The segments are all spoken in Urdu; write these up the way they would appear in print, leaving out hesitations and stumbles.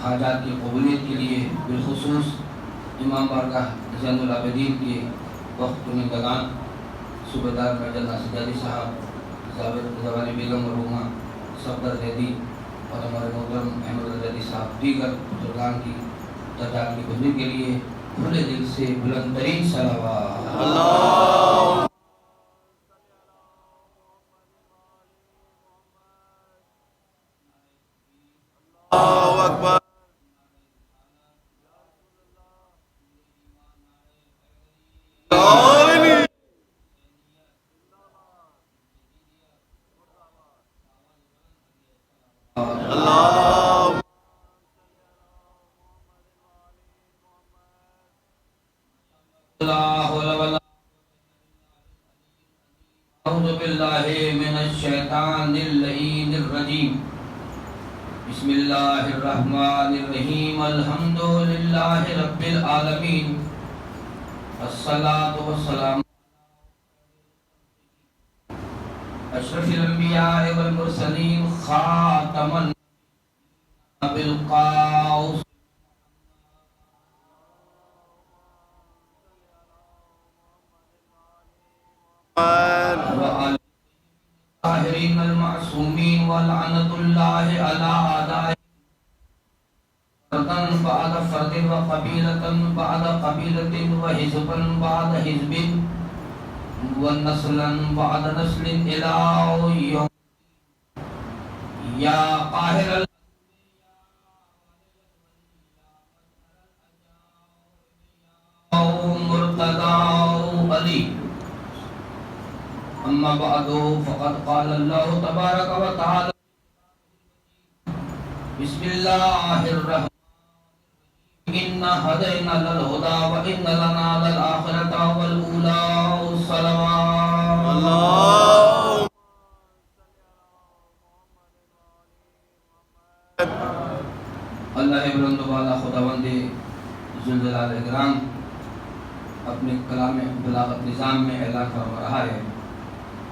حاجات کی قبولیت کے لیے بالخصوص امام بارگاہ زین العابدین کے وقت کنندگان صوبیدار میجر ناصر علی صاحب، زوانی بیگم مرحومہ صفدر زیدی اور ہمارے محترم احمد زیدی صاحب، دیگر بزرگان کی تعداد کی قبولیت کے لیے کھلے دل سے بلند ترین صلوات اللہ اکبر۔ اعوذ باللہ من الشیطان اللعین الرجیم، بسم اللہ الرحمن الرحیم، الحمدللہ رب العالمین، الصلاة والسلام اشرف الانبیاء والمرسلین، خاتم بالقاؤس الطاہرین المعصومین، ولعنت اللہ علی اعدائهم فرداً بعد فرد وقبیلة بعد قبیلة وحزبا بعد حزب ونسلا بعد نسل الى یوم یا قاہر مرتضی علی۔ اما بعد فقد قال اللہ تبارک و تعالی بسم اللہ الرحمن انا ہدینا للہدی وان لنا للآخرۃ والأولی صلوات اللہ بلند و بالا خداوند ذوالجلال الاکرام اپنے کلام بلاغت نظام میں اعلان فرما رہا ہے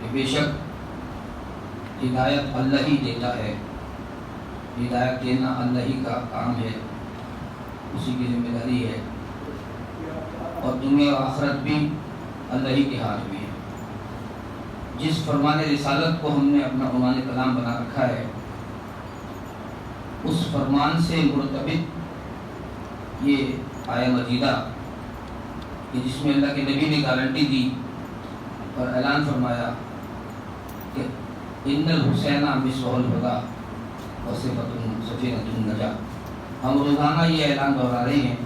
کہ بے شک ہدایت اللہ ہی دیتا ہے، ہدایت دینا اللہ ہی کا کام ہے، اسی کی ذمہ داری ہے، اور دنیا و آخرت بھی اللہ ہی کے ہاتھ میں ہے۔ جس فرمان رسالت کو ہم نے اپنا عنوان کلام بنا رکھا ہے، اس فرمان سے مرتبط یہ آیہ مجیدہ کہ جس میں اللہ کے نبی نے گارنٹی دی اور اعلان فرمایا کہ ان الحسین مصباح الہدی وصفۃ سفینۃ النجاۃ، ہم روزانہ یہ اعلان دہرا رہے ہیں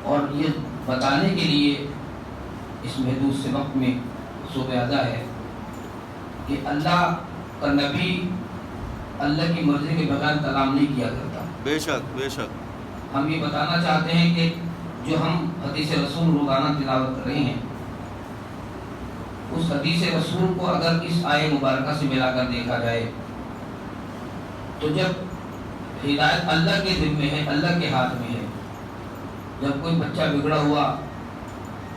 اور یہ بتانے کے لیے اس محدود سے وقت میں صوبہ اعضا ہے کہ اللہ کا نبی اللہ کی مرضی کے بغیر کلام نہیں کیا کرتا۔ بے شک بے شک۔ ہم یہ بتانا چاہتے ہیں کہ جو ہم حدیث رسول روزانہ تلاوت کر رہے ہیں، اس حدیث رسول کو اگر اس آیہ مبارکہ سے ملا کر دیکھا جائے تو جب ہدایت اللہ کے ذمے ہے، اللہ کے ہاتھ میں ہے، جب کوئی بچہ بگڑا ہوا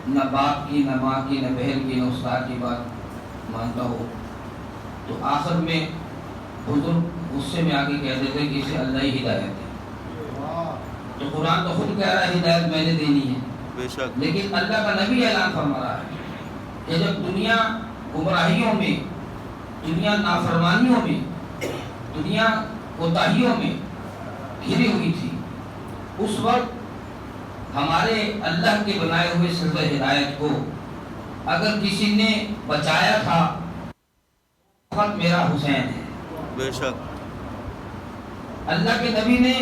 نہ باپ کی نہ ماں کی نہ بہن کی نہ استاد کی بات مانتا ہو تو آخر میں بزرگ غصے میں آگے کہہ دیتے ہیں کہ اسے اللہ ہی ہدایت ہے۔ تو قرآن تو خود کہہ رہا ہے ہدایت میں نے دینی ہے، بے شک، لیکن اللہ کا نبی اعلان فرما رہا ہے کہ جب دنیا گمراہیوں میں، دنیا نافرمانیوں میں، دنیا کوتاہیوں میں گھری ہوئی تھی، اس وقت ہمارے اللہ کے بنائے ہوئے سلسلہ ہدایت کو اگر کسی نے بچایا تھا وقت میرا حسین ہے۔ بے شک، اللہ کے نبی نے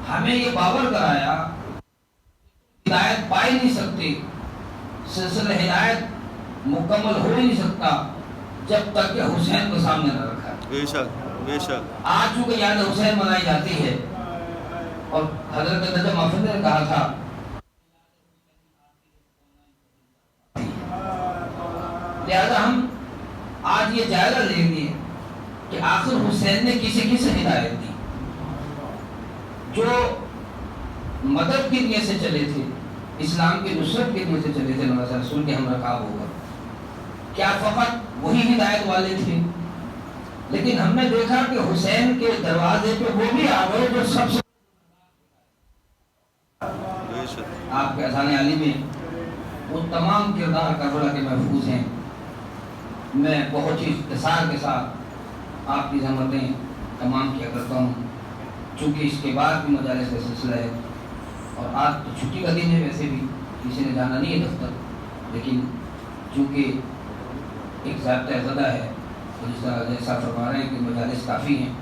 ہمیں یہ باور کرایا ہدایت پا ہی نہیں سکتے، سلسلہ ہدایت مکمل ہو ہی نہیں سکتا جب تک کہ حسین کو سامنے نہ رکھا۔ بے شک بے شک۔ آج چونکہ یاد حسین منائی جاتی ہے اور حضرت نجم محفوظ نے کہا تھا لہذا ہم آج یہ جائزہ لیں گے کہ آخر حسین نے کسی کس ہدایت دی، جو مدد کی نیت سے چلے تھے، اسلام کی نصرت کی نیت سے چلے تھے، نواز رسول کے ہم رکاب ہوگا، کیا فقط وہی ہدایت والے تھے لیکن ہم نے دیکھا کہ حسین کے دروازے پہ وہ بھی آ گئے جو سب سے بے شک آپ کے اذان علی میں وہ تمام کردار کربلا کے محفوظ ہیں. میں بہت ہی اختصار کے ساتھ آپ کی زحمتیں تمام کیا کرتا ہوں، چونکہ اس کے بعد بھی مجالس کا سلسلہ ہے اور آج تو چھٹی کا دن ہے، ویسے بھی کسی نے جانا نہیں ہے دفتر، لیکن چونکہ ایک ضابطہ زدہ ہے تو جیسا فرما رہے ہیں کہ مجالس کافی ہیں،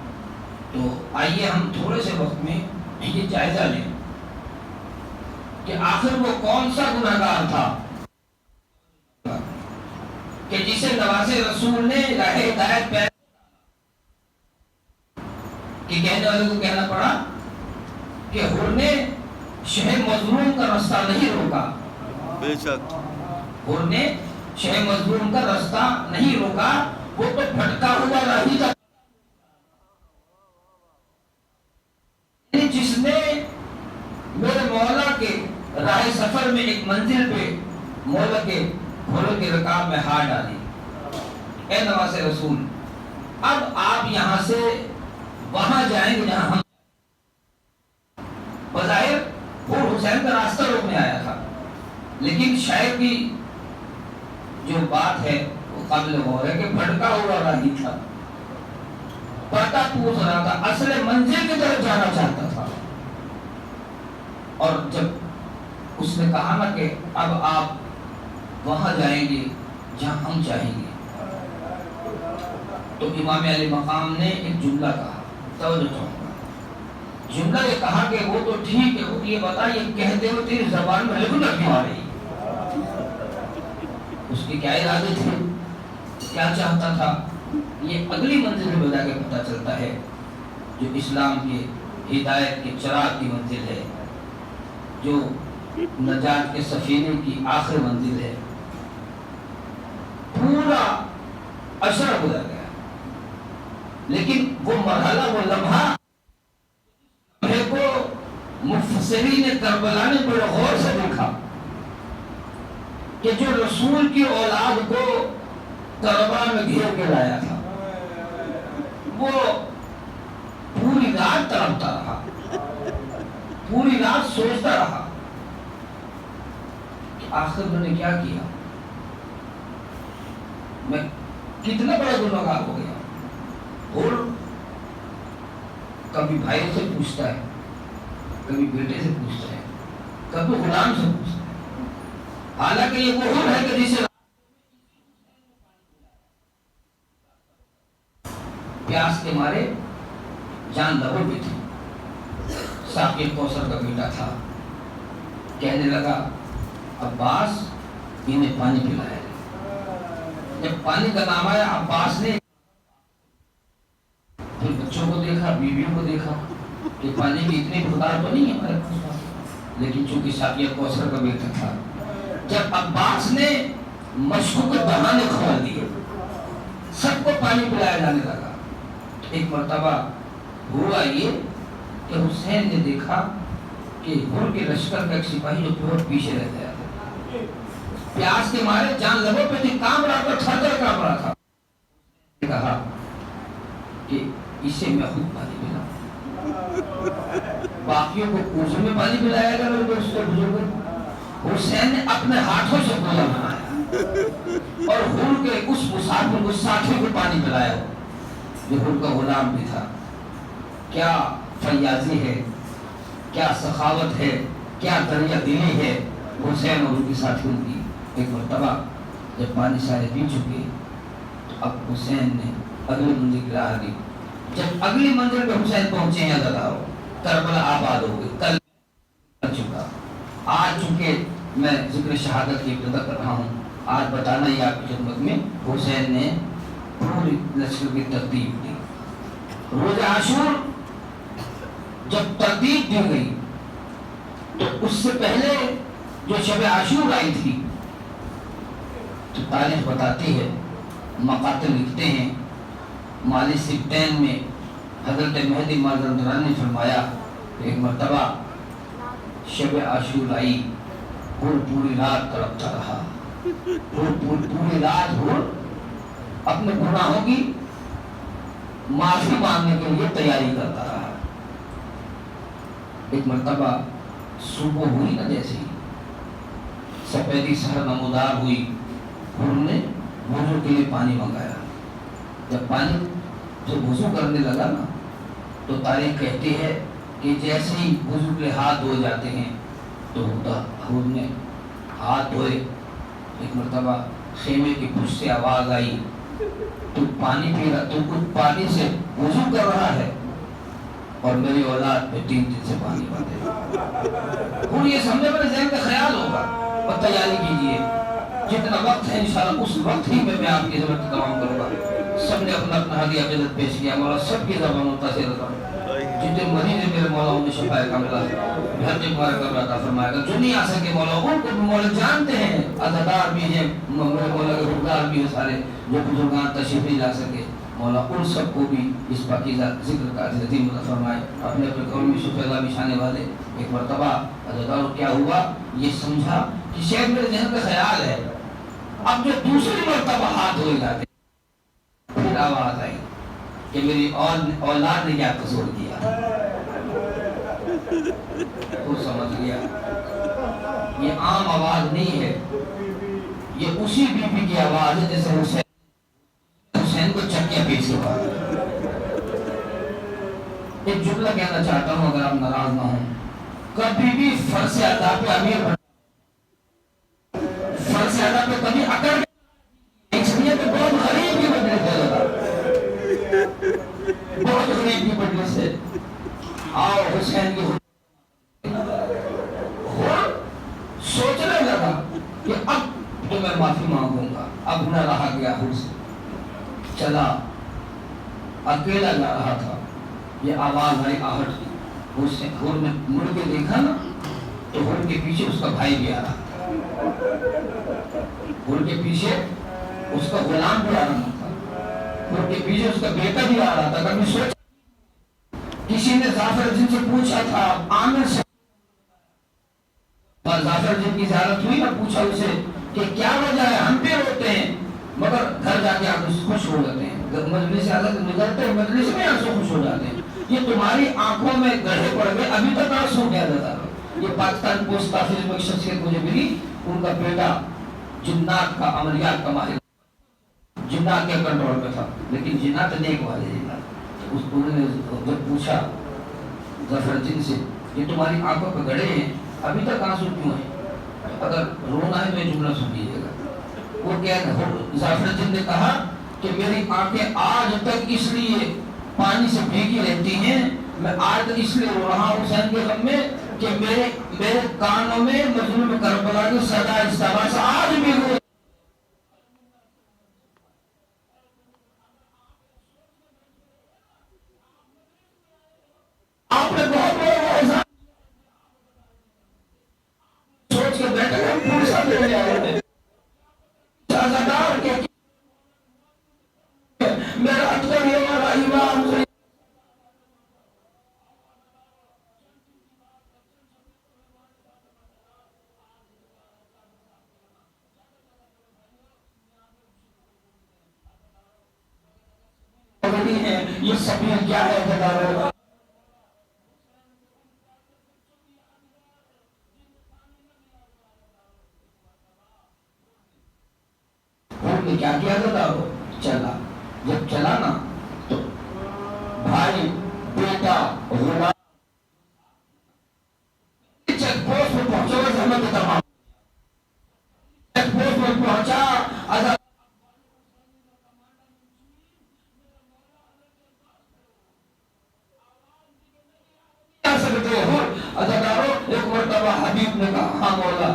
تو آئیے ہم تھوڑے سے وقت میں یہ جائزہ لیں کہ آخر وہ کون سا گناہگار تھا کہ جسے نواز رسول نے راہ ہدایت پہ کہ کہنے والے کو کہنا پڑا کہ حر نے شہ مظلوم کا راستہ نہیں روکا. بے شک حر نے شہ مظلوم کا راستہ نہیں روکا، وہ تو بھٹکا ہوا راہی تھا جس نے میرے مولا کے راہ سفر میں ایک منزل پہ مولا کے گھوڑے کے رکاب میں ہار ڈالی. اے نواز رسول، اب آپ یہاں سے وہاں جائیں گے جہاں ہم. بظاہر وہ حسین کا راستہ روکنے آیا تھا، لیکن شاید کی جو بات ہے وہ قابل غور ہے کہ بھٹکا ہوا راہی تھا، پتا پوچھ رہا تھا، اصل منزل کی طرف جانا چاہتا تھا. اور جب اس نے کہا نا کہ اب آپ وہاں جائیں گے جہاں ہم چاہیں گے، تو امام علی مقام نے ایک جملہ کہا، توجہ چاہوں گا. جملہ یہ کہا کہ وہ تو ٹھیک ہے، وہ یہ بتا یہ کہتے ہو تیری زبان میں لگن کیوں آ رہی؟ اس کی کیا ارادے تھے، کیا چاہتا تھا، یہ اگلی منزل میں بجا کے پتہ چلتا ہے، جو اسلام کے ہدایت کے چراغ کی منزل ہے، جو نجات کے سفینے کی آخر منزل ہے. پورا عشرہ گزر گیا، لیکن وہ مرحلہ، وہ لمحہ کو مفسرین کربلا نے بڑے غور سے دیکھا کہ جو رسول کی اولاد کو کربلا میں گھیر کے لایا تھا، وہ پوری رات تڑپتا رہا، پوری رات سوچتا رہا کہ آخر میں نے کیا کیا، میں کتنا بڑا گنہگار ہو گیا. اور کبھی بھائی سے پوچھتا ہے، کبھی بیٹے سے پوچھتا ہے، کبھی غلام سے پوچھتا ہے، حالانکہ یہ وہ حر ہے کہ جسے پیاس کے مارے جان لبوں پہ تھی. ساقی کوثر کا بیٹا تھا، کہنے لگا عباس انہیں پانی پلایا. جب پانی کا نام آیا عباس نے پھر بچوں کو دیکھا، بیویوں کو دیکھا کہ پانی کی اتنی مقدار تو نہیں ہے ہمارے پاس، لیکن چونکہ ساقیہ کوثر کا بیٹا تھا، جب عباس نے مشکو کے بہانے کھول دیے، سب کو پانی پلایا جانے لگا. ایک مرتبہ ہوا یہ کہ حسین نے دیکھا کہ حر کے لشکر کا ایک سپاہی جو بہت پیچھے رہ گیا تھا، پیاس کے مارے جان لبوں پہ تھی، کام رہا تھا، تھر کر کام رہا تھا. کہا کہ اسے میں خود پانی پلاؤں، باقیوں کو کوزوں میں پانی پلایا گا. میرے دوستوں بزرگوں، حسین نے اپنے ہاتھوں سے کوزہ بنایا اور حر کے اس مسافر کو ساتھی کو پانی پلایا جو حر کا غلام بھی تھا. کیا فیاضی ہے، کیا سخاوت ہے، کیا دریا دلی ہے حسین اور ان کے ساتھیوں کی. ایک مرتبہ جب پانی سارے پی چکے تو اب حسین نے اگلی منزل کی راہ لی. جب اگلی منزل پہ حسین پہنچے ہیں یادگاروں، کربلا آباد ہو گئی، کل کر چکا. آج چونکہ میں ذکر شہادت کی ابتدا کر رہا ہوں، آج بتانا ہی آپ کی خدمت میں حسین نے پوری لشکر کی ترتیب دی. روز عاشور جب ترتیب دی گئی تو اس سے پہلے جو شب عاشور آئی تھی تو تاریخ بتاتی ہے، مقاتل لکھتے ہیں، مالی سبتین میں حضرت مہدی مازندران نے فرمایا کہ ایک مرتبہ شب عاشور آئی، حر پوری رات تڑپتا رہا، پوری رات حر اپنے گناہوں کی معافی مانگنے کے لیے تیاری کرتا رہا۔ ایک مرتبہ صبح ہوئی نا، جیسے ہی سفیدی سحر نمودار ہوئی، انہوں نے وضو کے لیے پانی منگایا۔ جب پانی سے وضو کرنے لگا نا تو تاریخ کہتی ہے کہ جیسے ہی وضو کے ہاتھ دھوئے جاتے ہیں تو حضور نے ہاتھ دھوئے، ایک مرتبہ خیمے کی پشت سے آواز آئی، تو پانی پی رہا، تو کچھ پانی سے وضو کر رہا ہے اور میری اولاد پہ 3 دن سے پانی پاتے۔ اور یہ سمجھے میرے ذہن کا خیال ہوگا اور تیاری کیجئے، جتنا وقت ہے انشاءاللہ اس وقت ہی میں آپ کی ضرورت تمام کروں گا۔ سب نے اپنا اپنا ہدیہ عقیدت پیش کیا، مولا سب کی زبانوں تاثیر رکھا، جتنے مریض ہیں میرے مولا انہیں شفا کاملہ گھر میں مبارک کر عطا فرمائے گا۔ جو نہیں آ سکے مولا ان کو مولا جانتے ہیں، عزادار بھی ہیں میرے مولا کے حقدار بھی ہیں سارے، جو بزرگان تشریف نہیں لا سکے مولا ان سب کو بھی اس پاکیزہ ذکر کا عظیم عطا فرمائے۔ اپنے اپنے قول میں شفا اللہ بچھانے والے ایک مرتبہ عزادار کیا ہوا یہ سمجھا کہ شاید میرے ذہن کا خیال ہے، اب جو دوسری مرتبہ ہاتھ دھوئے جاتے پھر آواز آئی کہ میری اولاد نے کیا قصور کیا۔ وہ سمجھ گیا یہ عام آواز نہیں ہے، یہ اسی بی بی کی آواز ہے جیسے حسین کو چکیا پیچھے ہوا۔ ایک جملہ کہنا چاہتا ہوں اگر آپ ناراض نہ ہوں، کبھی بھی فرض ادا پہ امیر فرض ادا پہ کبھی اکڑ اس لیے کہ بہت غریب کی وجہ سے بہت غریب کی وجہ سے آؤ حسین کی سوچنے لگا کہ اب تو میں معافی مانگوں گا، اب نہ رہا گیا خود سے، چلا اکیلا جا رہا تھا، یہ آواز آئی آہٹ کی، اس نے گھر میں مڑ کے دیکھا نا تو گھر کے پیچھے اس کا بھائی بھی آ رہا تھا، گھر کے پیچھے اس کا غلام بھی آ رہا تھا، گھر کے پیچھے اس کا بیٹا بھی آ رہا تھا۔ کبھی سوچ کسی نے ظافر جن سے پوچھا تھا عامر سے، اور ظافر جن کی زیارت ہوئی نہ پوچھا اسے کہ کیا وجہ ہے، ہم بھی روتے ہیں مگر گھر جا کے آپ خوش ہو جاتے ہیں، مجلس سے حضرت نکلتے ہیں مجلس میں آنسو خوش ہو جاتے ہیں، یہ تمہاری آنکھوں میں گڑھے پڑ گئے ابھی تک آنسو کیا جاتا ہے۔ یہ پاکستان پوسٹ آفس میں ایک شخصیت مجھے ملی، ان کا بیٹا جنات کا عملیات کا ماہر، جنات کے کنٹرول میں تھا، لیکن جنات نیک والے جنات، انہوں نے جب پوچھا ظفر جن سے یہ تمہاری آنکھوں پہ گڑھے ہیں ابھی تک آنسو کیوں ہیں، اگر رونا ہے تو یہ جملہ سن لیجیے گا۔ وہ کیا ظفر جن نے کہا کہ میری آنکھیں آج تک اس لیے پانی سے بھیگی رہتی ہیں، میں آج اس لیے رو رہا ہوں حسین کے غم میں کہ میرے کانوں میں مظلوم کربلا کی صدا اس طرح سے آج بھی ہو۔ آپ نے بہت بڑا احسان سوچ کے بیٹھے ہیں، پوچھا لے آئے شہزادار کے میرا اکثر یہ والا امام سے یہ سبھی کیا ہے جدارو نے کیا کیا جدارو چلا، جب چلا نا تو بھائی بیٹا غلام چیک پوسٹ میں پہنچا ہوا زحمت تمام چیک پوسٹ میں پہنچا آزاد آ سکتے ہو عزادارو۔ ایک مرتبہ حبیب نے کہا ہاں مولا،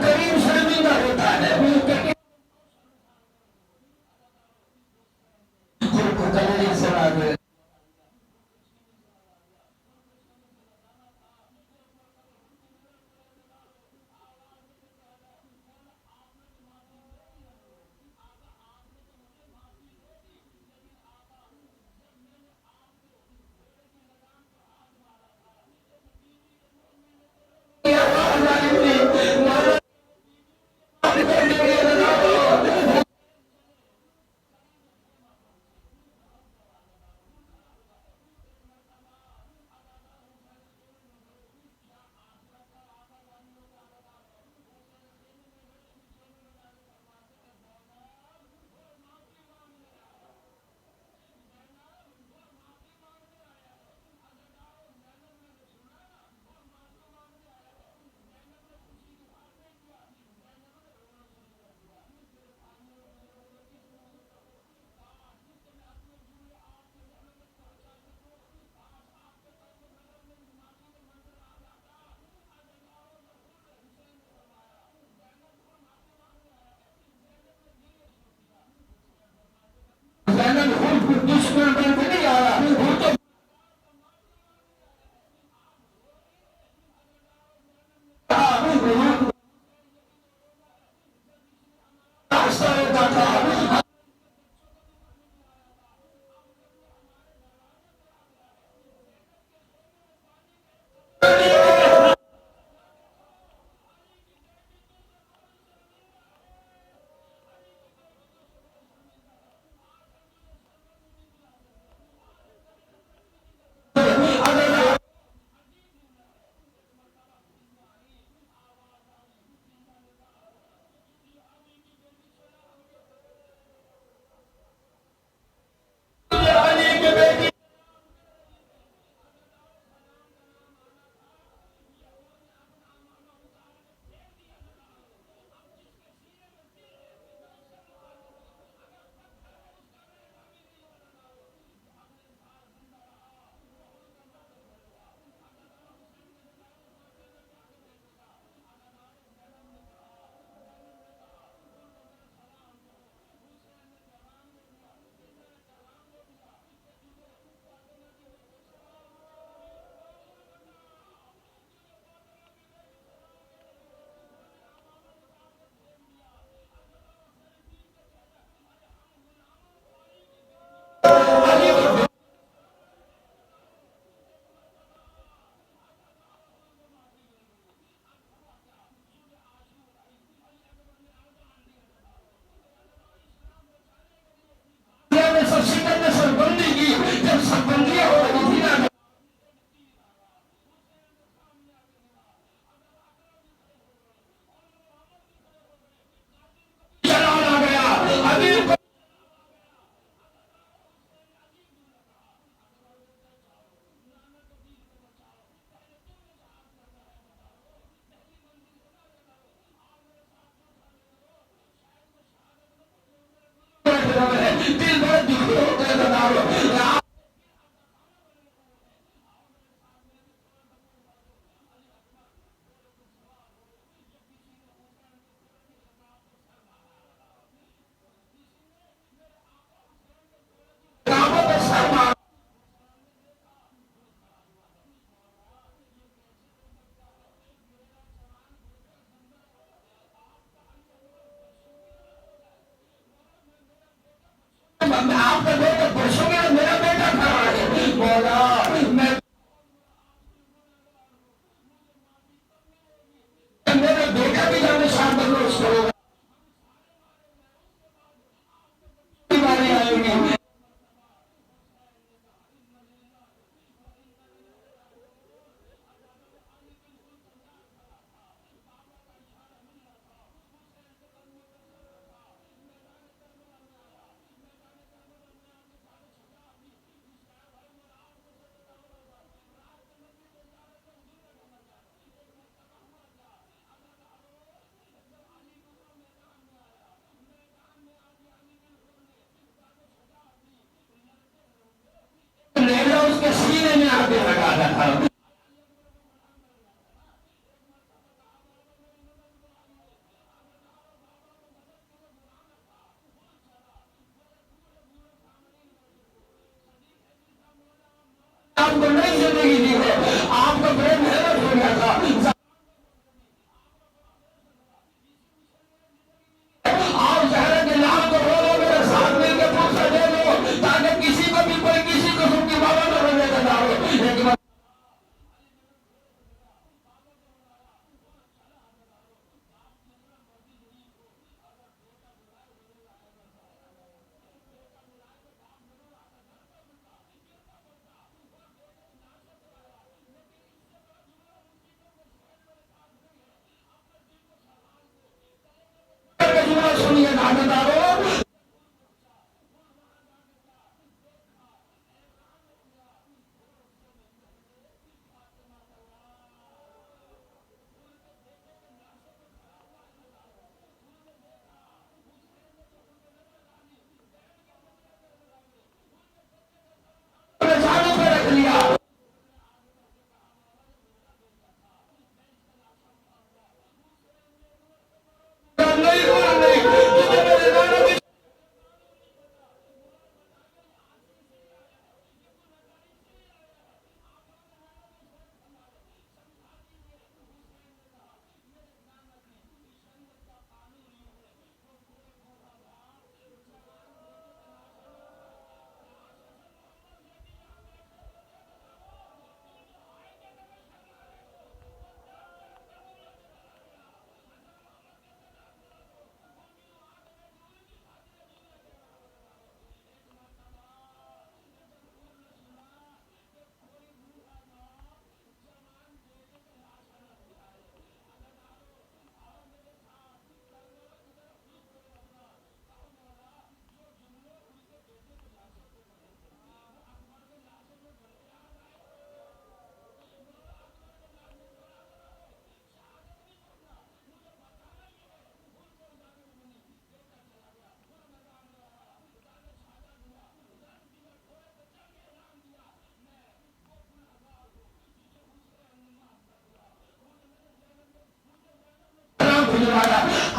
کریم شرمندہ ہوتا ہے.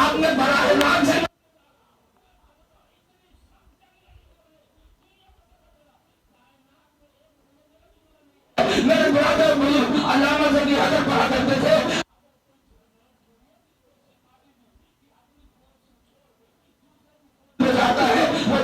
اپنے براہ نام سے میرے برادر علامہ زکی حضرت پڑھا کرتے تھے. جاتا ہے وہ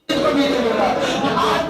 کو بھی نہیں ملا. آج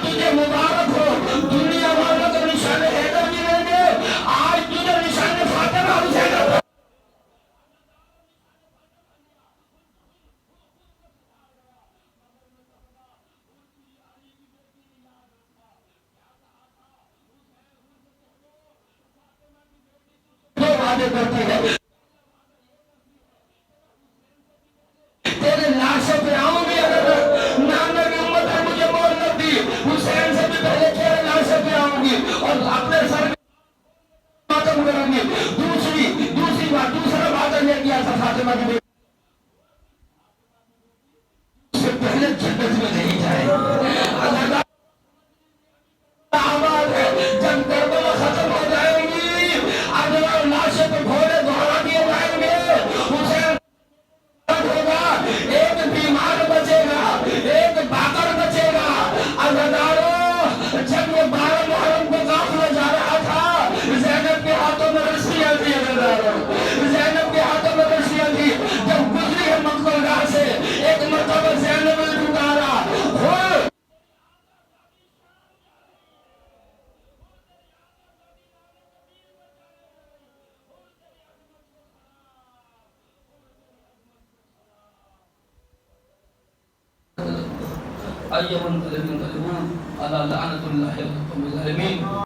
تجھے مبارک ہو. دنیا والوں کو نشان حیدر ملیں گے. آج تجھے نشان فاطمہ حسین دو وعدے کرتی ہے. تیرے لاشوں پہ آؤں گی. اگر نانا کی امت نے مجھے مہلت دی, حسین سے بھی پہلے تیرے لاشوں پہ آؤں گی اور اپنے سر ماتم کروں گی. دوسری بات, دوسرا وعدہ یہ کیا تھا فاطمہ کی بیٹی سے پہلے جنت میں نہیں جائے. اللہ آباد ہے. جب کربلا ختم ہو جائے گی, اگر لاشوں پہ گھوڑے دوڑا دیے جائیں گے, حسین ہوگا, ایک بیمار بچے گا, ایک باقر بچے گا. عزادارو, جب یہ 12 محرم کو قافلہ جا رہا تھا, زینب کے ہاتھوں میں رسیاں تھی. عزادارو, زینب کے ہاتھوں میں رسیاں تھی. جب گزری ہے مقبول راہ سے, ایک مرتبہ زینب نے پکارا, خود أيها الذين ينقلبون على لعنة الله والقوم الظالمين.